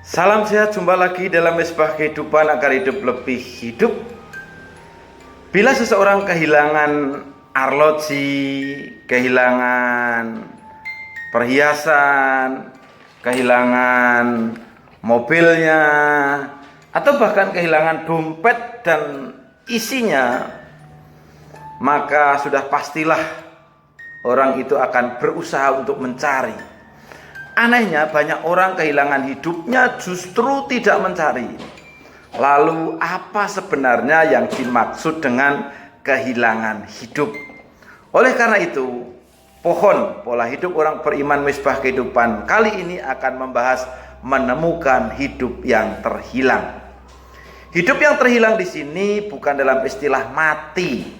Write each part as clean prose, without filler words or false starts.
Salam sehat, jumpa lagi dalam Mesbah Kehidupan agar hidup lebih hidup. Bila seseorang kehilangan arloji, kehilangan perhiasan, kehilangan mobilnya, atau bahkan kehilangan dompet dan isinya, maka sudah pastilah orang itu akan berusaha untuk mencari. Anehnya banyak orang kehilangan hidupnya justru tidak mencari. Lalu apa sebenarnya yang dimaksud dengan kehilangan hidup? Oleh karena itu, pohon pola hidup orang beriman Mesbah Kehidupan kali ini akan membahas menemukan hidup yang terhilang. Hidup yang terhilang di sini bukan dalam istilah mati,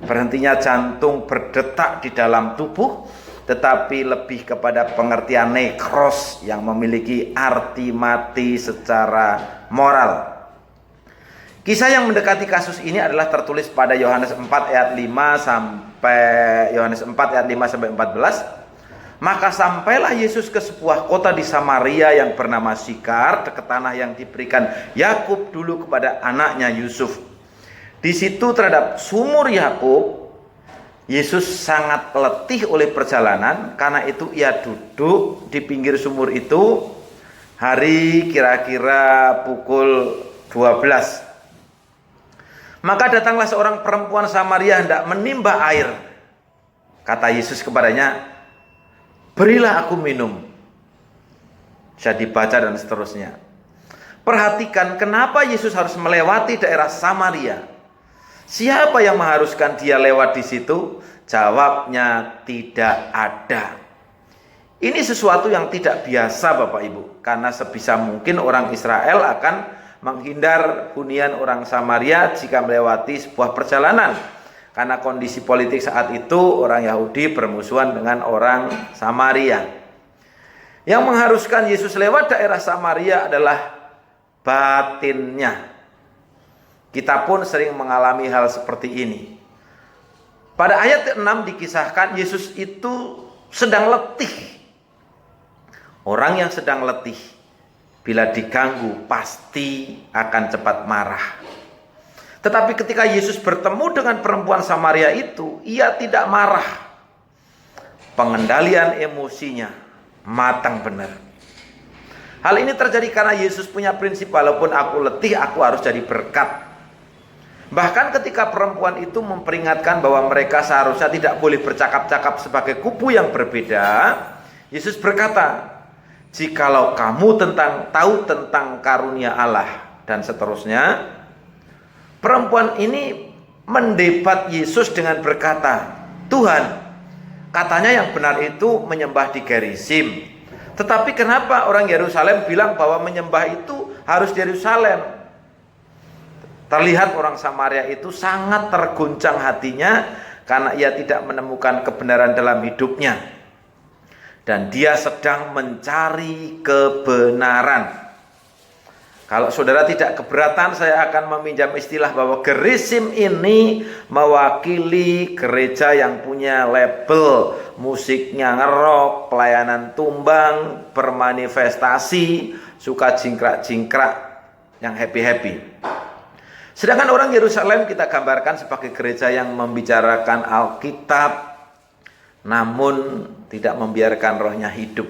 berhentinya jantung berdetak di dalam tubuh, tetapi lebih kepada pengertian nekros yang memiliki arti mati secara moral. Kisah yang mendekati kasus ini adalah tertulis pada Yohanes 4 ayat 5 sampai 14. Maka sampailah Yesus ke sebuah kota di Samaria yang bernama Sikar, dekat tanah yang diberikan Yakub dulu kepada anaknya Yusuf. Di situ terhadap sumur Yakub, Yesus sangat letih oleh perjalanan, karena itu ia duduk di pinggir sumur itu. Hari kira-kira pukul 12. Maka datanglah seorang perempuan Samaria hendak menimba air. Kata Yesus kepadanya, "Berilah aku minum." Bisa dibaca dan seterusnya. Perhatikan kenapa Yesus harus melewati daerah Samaria. Siapa yang mengharuskan dia lewat di situ? Jawabnya tidak ada. Ini sesuatu yang tidak biasa Bapak Ibu, karena sebisa mungkin orang Israel akan menghindar hunian orang Samaria jika melewati sebuah perjalanan. Karena kondisi politik saat itu orang Yahudi bermusuhan dengan orang Samaria. Yang mengharuskan Yesus lewat daerah Samaria adalah batinnya. Kita pun sering mengalami hal seperti ini. Pada ayat 6 dikisahkan Yesus itu sedang letih. Orang yang sedang letih, bila diganggu pasti akan cepat marah. Tetapi ketika Yesus bertemu dengan perempuan Samaria itu, ia tidak marah. Pengendalian emosinya matang benar. Hal ini terjadi karena Yesus punya prinsip, walaupun aku letih, aku harus jadi berkat. Bahkan ketika perempuan itu memperingatkan bahwa mereka seharusnya tidak boleh bercakap-cakap sebagai kubu yang berbeda, Yesus berkata, "Jikalau kamu tahu tentang karunia Allah," dan seterusnya. Perempuan ini mendebat Yesus dengan berkata, "Tuhan, katanya yang benar itu menyembah di Gerizim. Tetapi kenapa orang Yerusalem bilang bahwa menyembah itu harus di Yerusalem?" Terlihat orang Samaria itu sangat terguncang hatinya karena ia tidak menemukan kebenaran dalam hidupnya. Dan dia sedang mencari kebenaran. Kalau saudara tidak keberatan, saya akan meminjam istilah bahwa Gerizim ini mewakili gereja yang punya label musiknya ngerok, pelayanan tumbang, bermanifestasi, suka jingkrak-jingkrak, yang happy-happy. Sedangkan orang Yerusalem kita gambarkan sebagai gereja yang membicarakan Alkitab, namun tidak membiarkan rohnya hidup.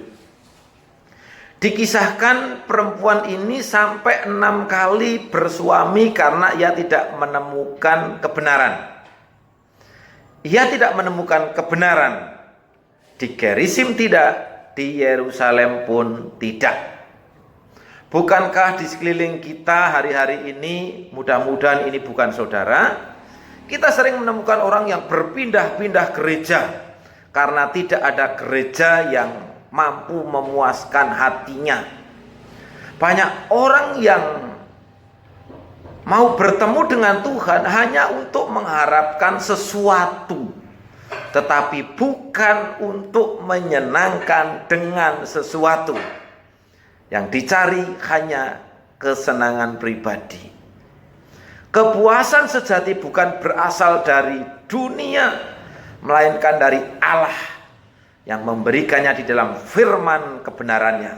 Dikisahkan perempuan ini sampai 6 kali bersuami karena ia tidak menemukan kebenaran. Ia tidak menemukan kebenaran. Di Gerizim tidak, di Yerusalem pun tidak. Bukankah di sekeliling kita hari-hari ini, mudah-mudahan ini bukan saudara, kita sering menemukan orang yang berpindah-pindah gereja karena tidak ada gereja yang mampu memuaskan hatinya. Banyak orang yang mau bertemu dengan Tuhan hanya untuk mengharapkan sesuatu, tetapi bukan untuk menyenangkan dengan sesuatu. Yang dicari hanya kesenangan pribadi. Kepuasan sejati bukan berasal dari dunia, melainkan dari Allah yang memberikannya di dalam firman kebenarannya.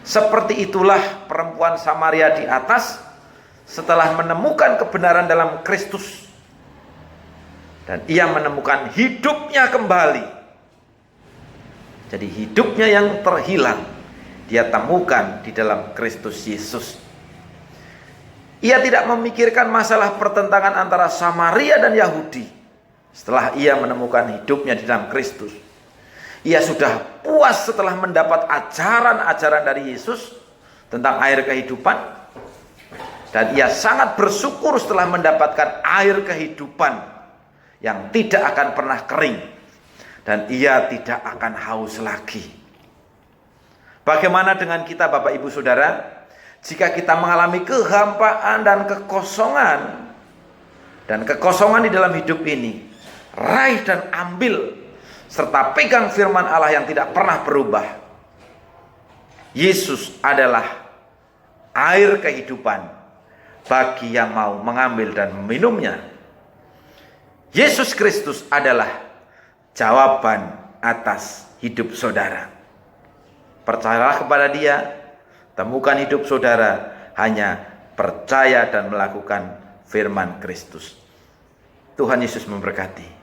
Seperti itulah perempuan Samaria di atas setelah menemukan kebenaran dalam Kristus. Dan ia menemukan hidupnya kembali. Jadi hidupnya yang terhilang, dia temukan di dalam Kristus Yesus. Ia tidak memikirkan masalah pertentangan antara Samaria dan Yahudi. Setelah ia menemukan hidupnya di dalam Kristus, ia sudah puas setelah mendapat ajaran-ajaran dari Yesus tentang air kehidupan. Dan ia sangat bersyukur setelah mendapatkan air kehidupan yang tidak akan pernah kering. Dan ia tidak akan haus lagi. Bagaimana dengan kita, Bapak Ibu Saudara? Jika kita mengalami kehampaan dan kekosongan, dan kekosongan di dalam hidup ini, raih dan ambil, serta pegang firman Allah yang tidak pernah berubah. Yesus adalah air kehidupan bagi yang mau mengambil dan meminumnya. Yesus Kristus adalah jawaban atas hidup saudara. Percayalah kepada Dia, temukan hidup saudara, hanya percaya dan melakukan firman Kristus. Tuhan Yesus memberkati.